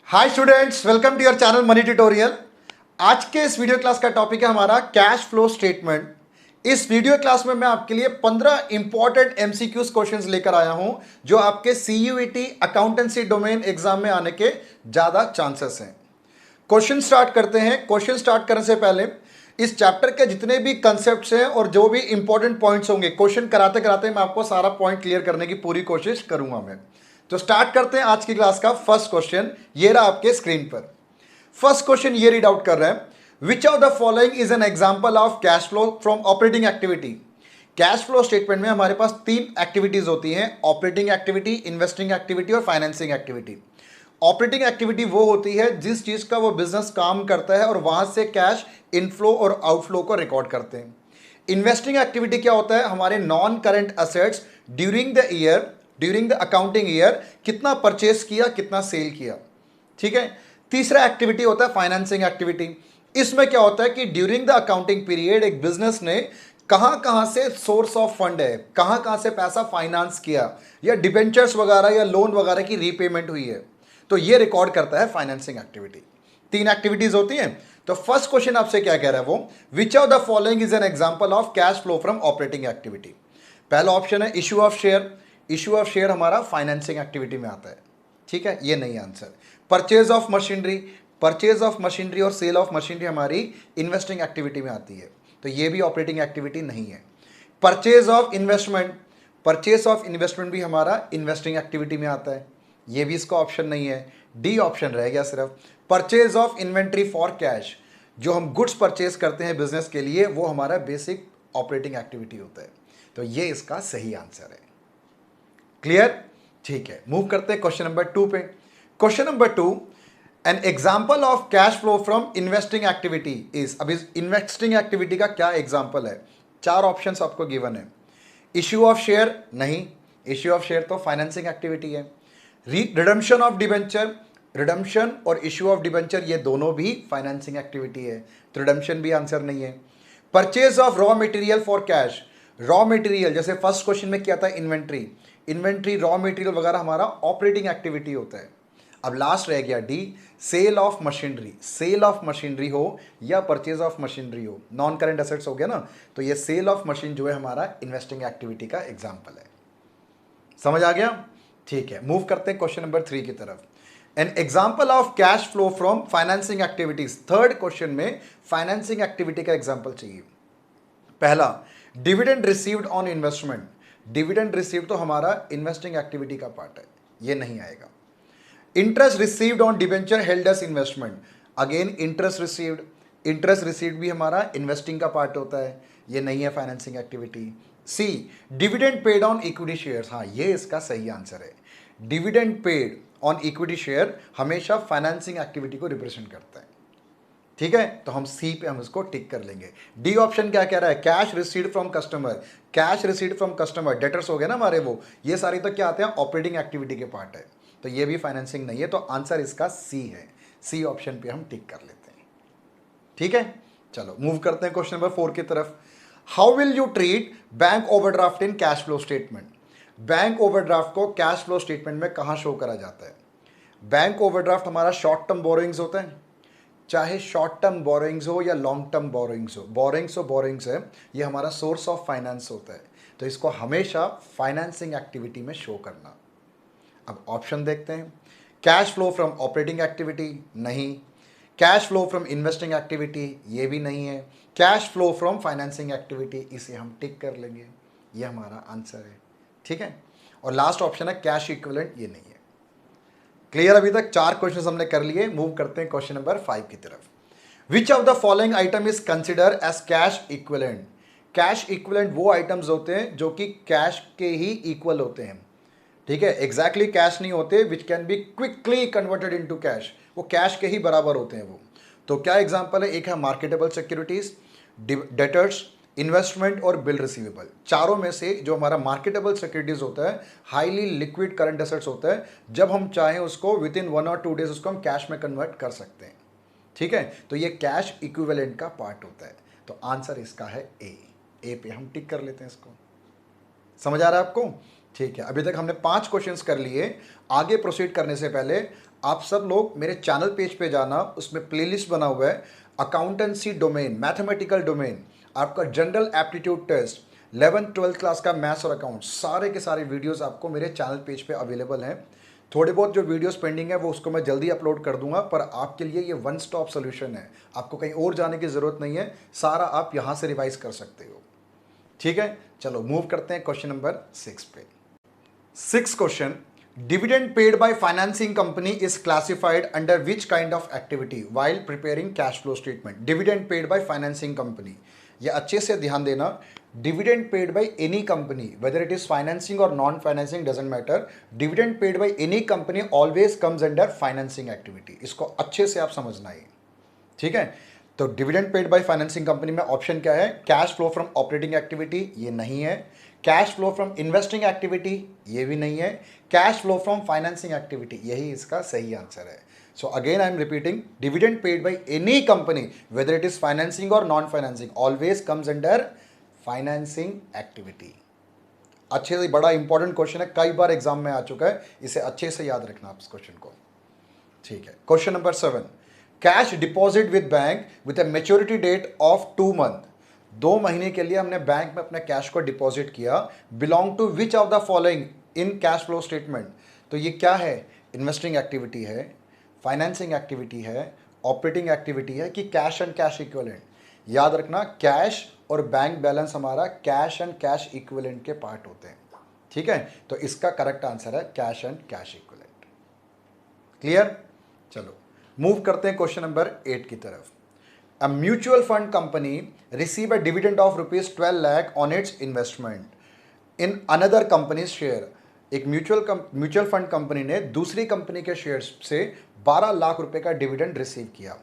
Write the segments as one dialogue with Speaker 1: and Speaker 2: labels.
Speaker 1: Hi students, welcome to your channel money tutorial. आज के इस वीडियो क्लास का टॉपिक है हमारा कैश फ्लो स्टेटमेंट। इस वीडियो क्लास में मैं आपके लिए 15 इंपॉर्टेंट एमसीक्यूज क्वेश्चंस लेकर आया हूं जो आपके सीयूईटी अकाउंटेंसी डोमेन एग्जाम में आने के ज्यादा चांसेस हैं। क्वेश्चन स्टार्ट करते हैं। क्वेश्चन स्टार्ट करने से पहले इस चैप्टर के जितने भी कंसेप्ट्स हैं और जो भी इंपॉर्टेंट पॉइंट्स होंगे, क्वेश्चन कराते कराते मैं आपको सारा पॉइंट क्लियर करने की पूरी कोशिश करूंगा मैं। तो स्टार्ट करते हैं आज की क्लास का फर्स्ट क्वेश्चन। ये रहा आपके स्क्रीन पर। फर्स्ट क्वेश्चन ये रीड आउट कर रहे हैं, विच of the following is an example of cash flow from operating activity. Cash flow statement में हमारे पास तीन एक्टिविटीज होती हैं, ऑपरेटिंग एक्टिविटी, इन्वेस्टिंग एक्टिविटी और फाइनेंसिंग एक्टिविटी। ऑपरेटिंग एक्टिविटी वो होती है जिस चीज का वो बिजनेस काम करता है और वहां से कैश इनफ्लो और आउटफ्लो को रिकॉर्ड करते हैं। इन्वेस्टिंग एक्टिविटी क्या होता है, हमारे non current assets during the year, during the accounting year कितना परचेस किया, कितना सेल किया। ठीक है। तीसरा एक्टिविटी होता है फाइनेंसिंग एक्टिविटी। इसमें क्या होता है कि ड्यूरिंग द अकाउंटिंग पीरियड एक बिजनेस ने कहां कहां से सोर्स ऑफ फंड है, कहां कहां से पैसा फाइनेंस किया या डिबेंचर्स वगैरह या लोन वगैरह की रीपेमेंट हुई है, तो ये रिकॉर्ड करता है फाइनेंसिंग एक्टिविटी। तीन एक्टिविटीज होती हैं। तो फर्स्ट क्वेश्चन आपसे क्या कह रहा है वो, विच of the following is an example of cash flow from operating activity. पहला ऑप्शन है issue of share. Issue of share हमारा फाइनेंसिंग एक्टिविटी में आता है। ठीक है, ये नहीं answer. Purchase of machinery, purchase of machinery और सेल ऑफ मशीनरी हमारी इन्वेस्टिंग एक्टिविटी में आती है, तो ये भी ऑपरेटिंग एक्टिविटी नहीं है। Purchase of investment, purchase of investment भी हमारा इन्वेस्टिंग एक्टिविटी में आता है, ये भी इसका ऑप्शन नहीं है। डी ऑप्शन रह गया सिर्फ। Purchase of inventory for cash, जो हम गुड्स परचेज करते हैं बिजनेस के लिए, वो हमारा बेसिक ऑपरेटिंग एक्टिविटी होता है, तो ये इसका सही आंसर है। क्लियर? ठीक है, मूव करते हैं क्वेश्चन नंबर 2 पे। Question number 2, an example of cash flow from investing activity is. अब इस इन्वेस्टिंग एक्टिविटी का क्या एग्जाम्पल है? चार ऑप्शंस आपको गिवन है। इश्यू ऑफ शेयर नहीं, इश्यू ऑफ शेयर तो फाइनेंसिंग एक्टिविटी है। रिडम्पशन ऑफ डिबेंचर, रिडम्पशन और इश्यू ऑफ डिबेंचर ये दोनों भी फाइनेंसिंग एक्टिविटी है, तो रिडम्पशन भी आंसर नहीं है। Purchase of raw material for cash, raw material जैसे फर्स्ट क्वेश्चन में किया था इन्वेंट्री, इन्वेंट्री रॉ मटेरियल वगैरह हमारा ऑपरेटिंग एक्टिविटी होता है। अब लास्ट रह गया D, sale of machinery. Sale of machinery हो या परचेज ऑफ मशीनरी हो, नॉन करेंट एसेट्स हो गया ना, तो ये सेल ऑफ मशीन जो है हमारा इन्वेस्टिंग एक्टिविटी का एग्जाम्पल है। समझ आ गया? ठीक है, मूव करते हैं क्वेश्चन नंबर 3 की तरफ। An example of cash flow from financing activities. Third question में फाइनेंसिंग एक्टिविटी का एग्जाम्पल चाहिए। पहला, dividend received on investment. Dividend received तो हमारा इन्वेस्टिंग एक्टिविटी का पार्ट है, ये नहीं आएगा। Interest received on debenture held as investment, again interest received, interest received भी हमारा इन्वेस्टिंग का पार्ट होता है, ये नहीं है financing activity. C, dividend paid on equity shares, हाँ ये इसका सही आंसर है। Dividend paid on equity share हमेशा फाइनेंसिंग एक्टिविटी को रिप्रेजेंट करता है। ठीक है, तो हम सी पे हम इसको टिक कर लेंगे। डी ऑप्शन क्या कह रहा है, cash received from customer. Cash received from customer, debtors हो गए ना हमारे, वो ये सारी तो क्या आते हैं, ऑपरेटिंग एक्टिविटी के पार्ट है, तो ये भी फाइनेंसिंग नहीं है, तो आंसर इसका सी है। सी ऑप्शन पे हम टिक कर लेते हैं। ठीक है, चलो मूव करते हैं क्वेश्चन नंबर 4 की तरफ। How will you treat bank overdraft in cash flow statement. Bank overdraft को कैश फ्लो स्टेटमेंट में कहां शो करा जाता है? बैंक ओवरड्राफ्ट हमारा शॉर्ट टर्म बोरोइंग्स होता है, चाहे शॉर्ट टर्म बोरोइंग्स हो या लॉन्ग टर्म बोरोइंग्स हो, बोरोइंग्स है, ये हमारा सोर्स ऑफ फाइनेंस होता है, तो इसको हमेशा फाइनेंसिंग एक्टिविटी में शो करना। अब ऑप्शन देखते हैं। Cash flow from operating activity नहीं, cash flow from investing activity ये भी नहीं है, cash flow from financing activity, इसे हम टिक कर लेंगे, ये हमारा आंसर है। ठीक है, और लास्ट ऑप्शन है कैश इक्विवेलेंट, ये नहीं है। क्लियर? अभी तक 4 क्वेश्चन हमने कर लिए। मूव करते हैं क्वेश्चन नंबर 5 की तरफ। Which of the following item is consider as cash equivalent. Cash equivalent वो आइटम्स होते हैं जो कि कैश के ही इक्वल होते हैं। ठीक है, एग्जैक्टली कैश नहीं होते, which can be quickly converted into cash, वो कैश के ही बराबर होते हैं वो। तो क्या एग्जांपल है? एक है मार्केटेबल सिक्योरिटीज, डेटर्स, इन्वेस्टमेंट और बिल रिसीवेबल। चारों में से जो हमारा मार्केटेबल सिक्योरिटीज होता है, हाईली लिक्विड करंट एसेट्स होता है, जब हम चाहें उसको विद इन 1 और 2 डेज उसको हम कैश में कन्वर्ट कर सकते हैं। ठीक है, तो ये कैश इक्विवेलेंट का पार्ट होता है, तो आंसर इसका है ए पे हम टिक कर लेते हैं इसको। समझ आ रहा है आपको? ठीक है, अभी तक हमने 5 क्वेश्चंस कर लिए। आगे प्रोसीड करने से पहले आप सब लोग मेरे चैनल पेज पे जाना, उसमें प्लेलिस्ट बना हुआ है अकाउंटेंसी डोमेन, मैथमेटिकल डोमेन, आपका general aptitude test, 11th-12th class का मैथ्स और अकाउंट, सारे के सारे वीडियोस आपको मेरे चैनल पेज पे अवेलेबल हैं। थोड़े बहुत जो वीडियोस पेंडिंग है वो उसको मैं जल्दी अपलोड कर दूंगा, पर आपके लिए ये वन स्टॉप सोल्यूशन है। आपको कहीं और जाने की ज़रूरत नहीं है, सारा आप यहाँ से रिवाइज कर सकते हो। ठीक है, चलो मूव करते हैं क्वेश्चन नंबर 6 पे। 6th question, dividend paid by financing company is classified under which kind of activity while preparing cash flow statement? Dividend paid by financing company, ये अच्छे से ध्यान देना। dividend paid by any company, whether it is financing or non financing doesn't matter, dividend paid by any company always comes under financing activity। इसको अच्छे से आप समझना है, ठीक है। तो dividend paid by financing company में ऑप्शन क्या है? Cash flow from operating activity, ये नहीं है। Cash flow from investing activity, ये भी नहीं है। Cash flow from financing activity, यही इसका सही आंसर है। So again I am repeating, dividend paid by any company whether it is financing और non financing always comes under financing activity. अच्छे से, बड़ा इंपॉर्टेंट क्वेश्चन है, कई बार एग्जाम में आ चुका है, इसे अच्छे से याद रखना आप इस क्वेश्चन को, ठीक है। Question number 7, cash deposit with bank with a maturity date of 2 month, 2 महीने के लिए हमने बैंक में अपने कैश को डिपॉजिट किया, belong to which of the following in cash flow statement. तो ये क्या है? इन्वेस्टिंग एक्टिविटी है, फाइनेंसिंग एक्टिविटी है, ऑपरेटिंग एक्टिविटी है कि कैश एंड कैश इक्विवेलेंट? याद रखना, कैश और बैंक बैलेंस हमारा कैश एंड कैश इक्विवेलेंट के पार्ट होते हैं, ठीक है। तो इसका करेक्ट आंसर है cash and cash equivalent. Clear? चलो मूव करते हैं क्वेश्चन नंबर 8 की तरफ। A mutual fund company receive a dividend of ₹12 lakh on it's investment in another company share. एक म्यूचुअल फंड कंपनी ने दूसरी कंपनी के शेयर से 12 लाख रुपए का डिविडेंड रिसीव किया।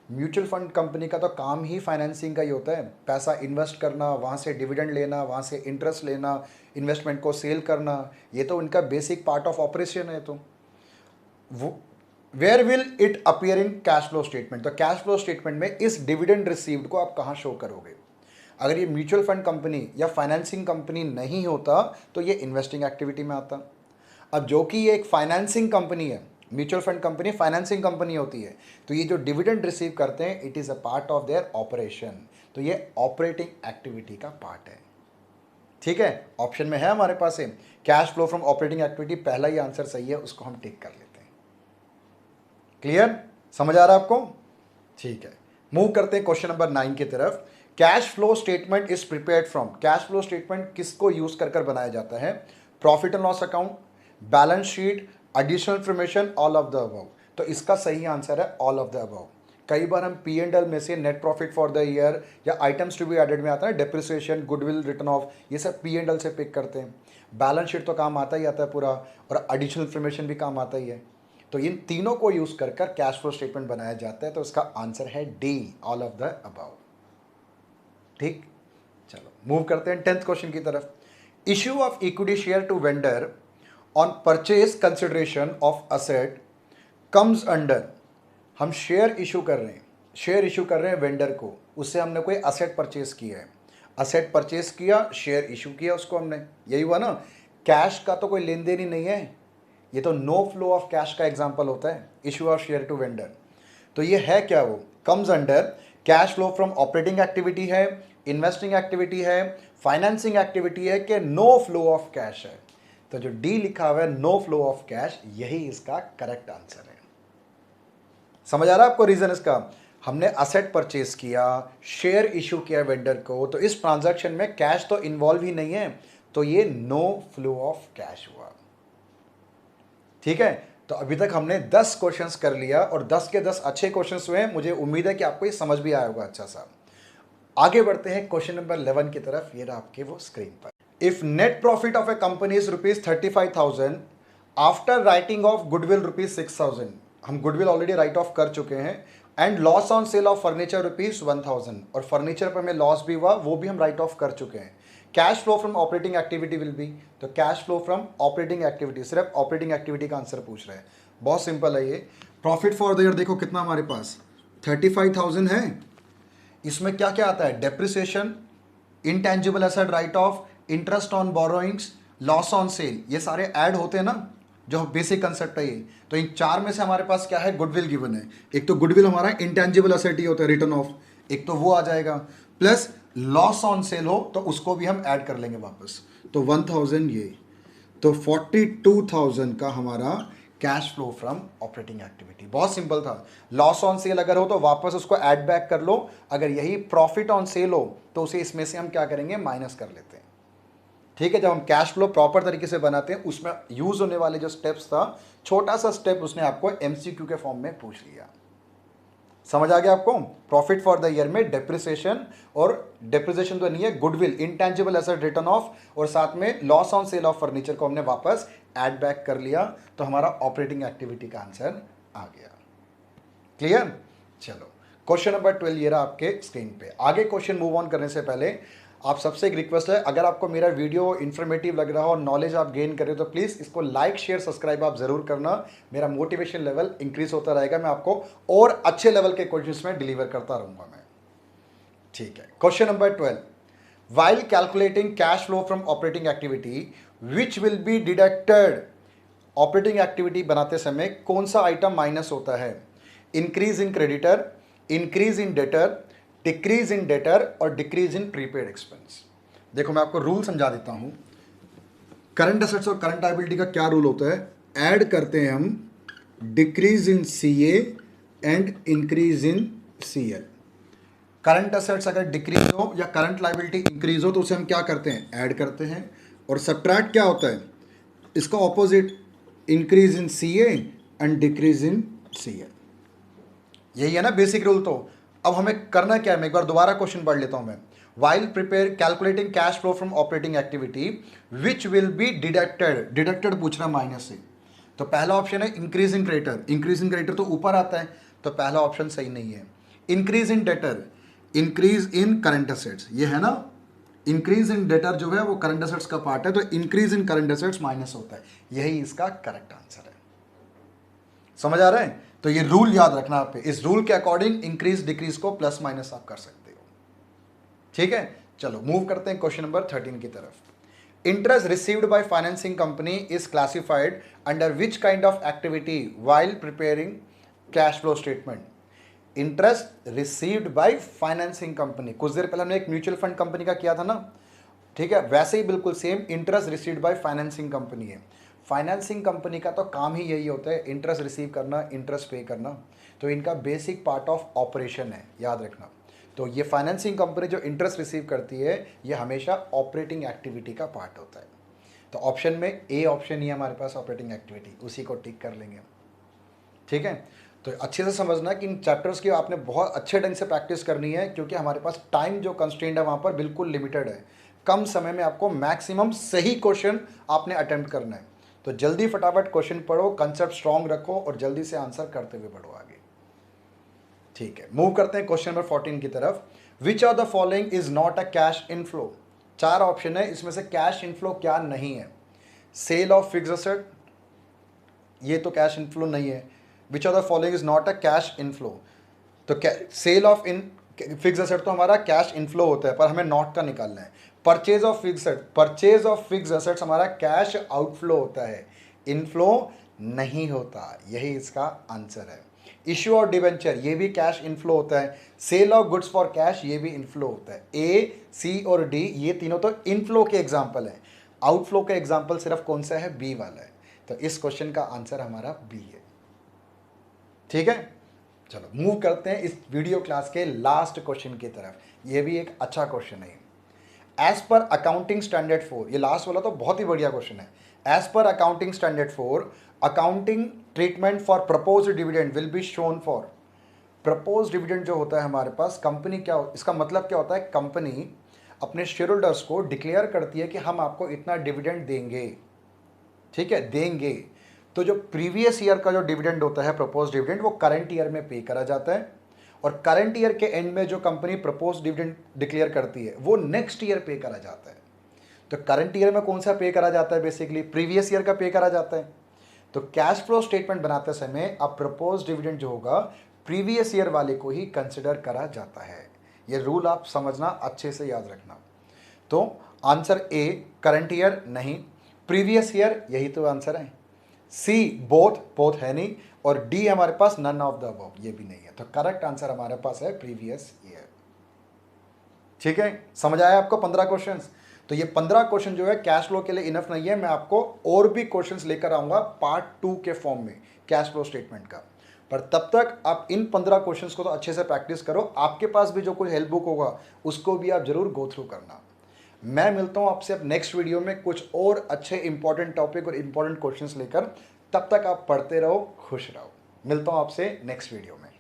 Speaker 1: म्यूचुअल फंड कंपनी का तो काम ही फाइनेंसिंग का ही होता है, पैसा इन्वेस्ट करना, वहाँ से डिविडेंड लेना, वहाँ से इंटरेस्ट लेना, इन्वेस्टमेंट को सेल करना, ये तो उनका बेसिक पार्ट ऑफ ऑपरेशन है। तो वो where will it appear in cash flow statement? तो कैश फ्लो स्टेटमेंट में इस डिविडेंड रिसीव्ड को आप कहाँ शो करोगे? अगर ये म्यूचुअल फंड कंपनी या फाइनेंसिंग कंपनी नहीं होता तो ये इन्वेस्टिंग एक्टिविटी में आता। अब जो कि ये एक फाइनेंसिंग कंपनी है, mutual fund company financing company होती है, तो ये जो डिविडेंड रिसीव करते हैं it is a part of their operation, तो ये ऑपरेटिंग एक्टिविटी का पार्ट है, ठीक है। ऑप्शन में है हमारे पास है cash flow from operating activity, पहला ही आंसर सही है, उसको हम टिक कर लेते हैं। क्लियर? समझ आ रहा है आपको? ठीक है, मूव करते हैं क्वेश्चन नंबर 9 की तरफ। Cash flow statement is prepared from, cash flow statement किसको यूज कर बनाया जाता है? Profit and loss account, balance sheet, additional information, all of the above. तो इसका सही आंसर है ऑल ऑफ द अबव। कई बार हम P&L में से net profit for the year या आइटम्स टू बी एडेड में आता है डेप्रिसिएशन, गुडविल, रिटर्न ऑफ, ये सब P&L से पिक करते हैं। बैलेंस शीट तो काम आता ही आता है पूरा, और एडिशनल इंफॉर्मेशन भी काम आता ही है। तो इन तीनों को यूज कर कैश फ्लो स्टेटमेंट बनाया जाता है, तो इसका आंसर है D, all of the above. ठीक, चलो मूव करते हैं 10th क्वेश्चन की तरफ। Issue of equity share to vendor on purchase consideration of asset comes under, हम शेयर इशू कर रहे हैं, शेयर इशू कर रहे हैं वेंडर को, उससे हमने कोई असेट परचेज किया है, असेट परचेज किया, शेयर इशू किया उसको हमने, यही हुआ ना। कैश का तो कोई लेन देन ही नहीं है, ये तो नो फ्लो ऑफ कैश का एग्जांपल होता है, issue of share to vendor. तो ये है क्या? वो comes under cash flow from operating activity है, इन्वेस्टिंग एक्टिविटी है, फाइनेंसिंग एक्टिविटी है, कि नो फ्लो ऑफ कैश है? तो जो डी लिखा हुआ है नो फ्लो ऑफ कैश, यही इसका करेक्ट आंसर है। समझ आ रहा है आपको रीजन इसका? हमने असेट परचेज किया, शेयर इशू किया वेंडर को, तो इस ट्रांजैक्शन में कैश तो इन्वॉल्व ही नहीं है, तो ये नो फ्लो ऑफ कैश हुआ। ठीक है, तो अभी तक हमने 10 क्वेश्चंस कर लिया और 10 के 10 अच्छे क्वेश्चंस हुए हैं। मुझे उम्मीद है कि आपको ये समझ भी आया होगा अच्छा सा। आगे बढ़ते हैं क्वेश्चन नंबर 11 की तरफ। ये रहा आपके वो स्क्रीन पर। If net profit of A company is ₹35,000 after writing of goodwill ₹6,000, हम गुडविल ऑलरेडी राइट ऑफ कर चुके हैं, and loss on sale of furniture ₹1,000, और फर्नीचर पर हमें लॉस भी हुआ, वो भी हम राइट ऑफ कर चुके हैं। Cash flow from operating activity will be, तो cash flow from operating activity, सिर्फ ऑपरेटिंग एक्टिविटी का आंसर पूछ रहे हैं। बहुत सिंपल है ये। प्रॉफिट फॉर द ईयर देखो कितना हमारे पास 35,000 है, इसमें क्या क्या आता है? Depreciation, intangible asset right of, interest on borrowings, loss on sale, ये सारे ऐड होते हैं ना। जो बेसिक कंसेप्ट है ये। तो इन चार में से हमारे पास क्या है, गुडविल गिवन है। एक तो गुडविल हमारा इंटेंजिबल एसेट ही होता है, रिटर्न ऑफ, एक तो वो आ जाएगा, प्लस लॉस ऑन सेल हो तो उसको भी हम ऐड कर लेंगे वापस। तो 1000 ये, तो 42,000 का हमारा cash flow from operating activity. बहुत सिंपल था। लॉस ऑन सेल अगर हो तो वापस उसको ऐड बैक कर लो, अगर यही प्रॉफिट ऑन सेल हो तो उसे इसमें से हम क्या करेंगे, माइनस कर लेते हैं। ठीक है, जब हम कैश फ्लो प्रॉपर तरीके से बनाते हैं उसमें यूज होने वाले जो स्टेप्स था, छोटा सा स्टेप उसने आपको एमसीक्यू के फॉर्म में पूछ लिया। समझ आ गया आपको? प्रॉफिट फॉर द ईयर में डेप्रिसिएशन, और डेप्रिसिएशन तो नहीं है, goodwill, intangible asset return of, और साथ में loss on sale of furniture को हमने वापस ऐड बैक कर लिया, तो हमारा ऑपरेटिंग एक्टिविटी का आंसर आ गया। क्लियर? चलो, क्वेश्चन नंबर 12 ये रहा आपके स्क्रीन पे। आगे क्वेश्चन मूव ऑन करने से पहले आप सबसे एक रिक्वेस्ट है, अगर आपको मेरा वीडियो इन्फॉर्मेटिव लग रहा हो और नॉलेज आप गेन करें तो प्लीज़ इसको लाइक शेयर सब्सक्राइब आप ज़रूर करना। मेरा मोटिवेशन लेवल इंक्रीज होता रहेगा, मैं आपको और अच्छे लेवल के क्वेश्चंस में डिलीवर करता रहूँगा मैं। ठीक है, question number 12, while calculating cash flow from operating activity which will be deducted. Operating activity बनाते समय कौन सा आइटम माइनस होता है? Increase in creditor, increase in debtor, decrease in debtor और डिक्रीज इन प्रीपेड एक्सपेंस। देखो मैं आपको रूल समझा देता हूं। करंट एसेट्स और करंट लायबिलिटी का क्या रूल होता है? ऐड करते हैं हम decrease in CA and increase in CL. Current assets अगर डिक्रीज हो या करंट लायबिलिटी इंक्रीज हो तो उसे हम क्या करते हैं, ऐड करते हैं। और सब्ट्रैक्ट क्या होता है, इसका opposite, increase in CA and decrease in CL. यही है ना बेसिक रूल। तो अब हमें करना क्या है, मैं एक बार दोबारा क्वेश्चन पढ़ लेता हूं मैं। While prepare calculating cash flow from operating activity which will be deducted, deducted पूछ रहा माइनस से। तो पहला ऑप्शन है increase in creditor, increase in creditor तो ऊपर आता है, तो पहला ऑप्शन सही नहीं है। Increase in debtor, increase in current assets, ये है ना, इंक्रीज इन डेटर जो है वो करंट एसेट्स का पार्ट है, तो increase in current assets minus होता है, यही इसका करेक्ट आंसर है। समझ आ रहा है? तो ये रूल याद रखना आप, इस रूल के अकॉर्डिंग इंक्रीज डिक्रीज को प्लस माइनस आप कर सकते हो। ठीक है, चलो मूव करते हैं क्वेश्चन नंबर 13 की तरफ। Interest received by financing company is classified under which kind of activity while preparing cash flow statement. Interest received by financing company, कुछ देर पहले हमने एक म्यूचुअल फंड कंपनी का किया था ना, ठीक है, वैसे ही बिल्कुल same interest received by financing company है। फाइनेंसिंग कंपनी का तो काम ही यही होता है, इंटरेस्ट रिसीव करना, इंटरेस्ट पे करना, तो इनका बेसिक पार्ट ऑफ ऑपरेशन है, याद रखना। तो ये फाइनेंसिंग कंपनी जो इंटरेस्ट रिसीव करती है ये हमेशा ऑपरेटिंग एक्टिविटी का पार्ट होता है। तो ऑप्शन में ए ऑप्शन ही है हमारे पास, ऑपरेटिंग एक्टिविटी, उसी को टिक कर लेंगे। ठीक है, तो अच्छे से समझना कि इन चैप्टर्स की आपने बहुत अच्छे ढंग से प्रैक्टिस करनी है, क्योंकि हमारे पास टाइम जो कंस्ट्रेंट है वहाँ पर बिल्कुल लिमिटेड है। कम समय में आपको मैक्सिमम सही क्वेश्चन आपने अटेम्प्ट करना है। तो जल्दी फटाफट क्वेश्चन पढ़ो, कंसेप्ट स्ट्रॉन्ग रखो और जल्दी से आंसर करते हुए बढ़ो आगे। ठीक है, मूव करते हैं क्वेश्चन नंबर 14 की तरफ। Which of the following is not a cash inflow. चार ऑप्शन है, इसमें से कैश इनफ्लो क्या नहीं है? सेल ऑफ फिक्स्ड एसेट, ये तो कैश इनफ्लो नहीं है। Which of the following is not a cash inflow, तो sale of in fixed asset तो हमारा कैश इनफ्लो होता है, पर हमें नॉट का निकालना है। Purchase of fixed asset, purchase of fixed assets हमारा कैश आउटफ्लो होता है, इनफ्लो नहीं होता, यही इसका आंसर है। इश्यू ऑफ डिवेंचर, ये भी कैश इनफ्लो होता है। Sale of goods for cash, ये भी इनफ्लो होता है। ए, सी और डी ये तीनों तो इनफ्लो के एग्जाम्पल हैं। आउटफ्लो का एग्जाम्पल सिर्फ कौन सा है? बी वाला है। तो इस क्वेश्चन का आंसर हमारा बी है। ठीक है, चलो मूव करते हैं इस वीडियो क्लास के लास्ट क्वेश्चन की तरफ। ये भी एक अच्छा क्वेश्चन है। एज पर अकाउंटिंग स्टैंडर्ड 4, ये लास्ट वाला तो बहुत ही बढ़िया क्वेश्चन है। As per accounting standard 4, accounting treatment for proposed dividend will be shown for. Proposed dividend जो होता है हमारे पास, कंपनी क्या इसका मतलब क्या होता है? कंपनी अपने शेयर होल्डर्स को डिक्लेयर करती है कि हम आपको इतना डिविडेंड देंगे। ठीक है, देंगे। तो जो प्रीवियस ईयर का जो डिविडेंड होता है, प्रपोज डिविडेंड, वो करंट ईयर में पे करा जाता है, और करंट ईयर के एंड में जो कंपनी प्रपोज डिविडेंड डिक्लेयर करती है वो नेक्स्ट ईयर पे करा जाता है। तो करंट ईयर में कौन सा पे करा जाता है? बेसिकली प्रीवियस ईयर का पे करा जाता है। तो कैश फ्लो स्टेटमेंट बनाते समय अब प्रपोज डिविडेंड जो होगा प्रीवियस ईयर वाले को ही कंसिडर करा जाता है। ये रूल आप समझना, अच्छे से याद रखना। तो आंसर ए करंट ईयर नहीं, प्रीवियस ईयर, यही तो आंसर है। सी बोथ, बोथ है नहीं, और डी हमारे पास नन ऑफ द अबव, ये भी नहीं है। तो करेक्ट आंसर हमारे पास है प्रीवियस ईयर। ठीक है, समझ आया आपको 15 क्वेश्चंस? तो ये 15 क्वेश्चन जो है कैश फ्लो के लिए इनफ नहीं है, मैं आपको और भी क्वेश्चंस लेकर आऊंगा पार्ट 2 के फॉर्म में कैश फ्लो स्टेटमेंट का। पर तब तक आप इन 15 क्वेश्चंस को तो अच्छे से प्रैक्टिस करो। आपके पास भी जो कोई हेल्प बुक होगा उसको भी आप जरूर गो थ्रू करना। मैं मिलता हूं आपसे अब नेक्स्ट वीडियो में कुछ और अच्छे इंपॉर्टेंट टॉपिक और इंपॉर्टेंट क्वेश्चंस लेकर। तब तक आप पढ़ते रहो, खुश रहो। मिलता हूं आपसे नेक्स्ट वीडियो में।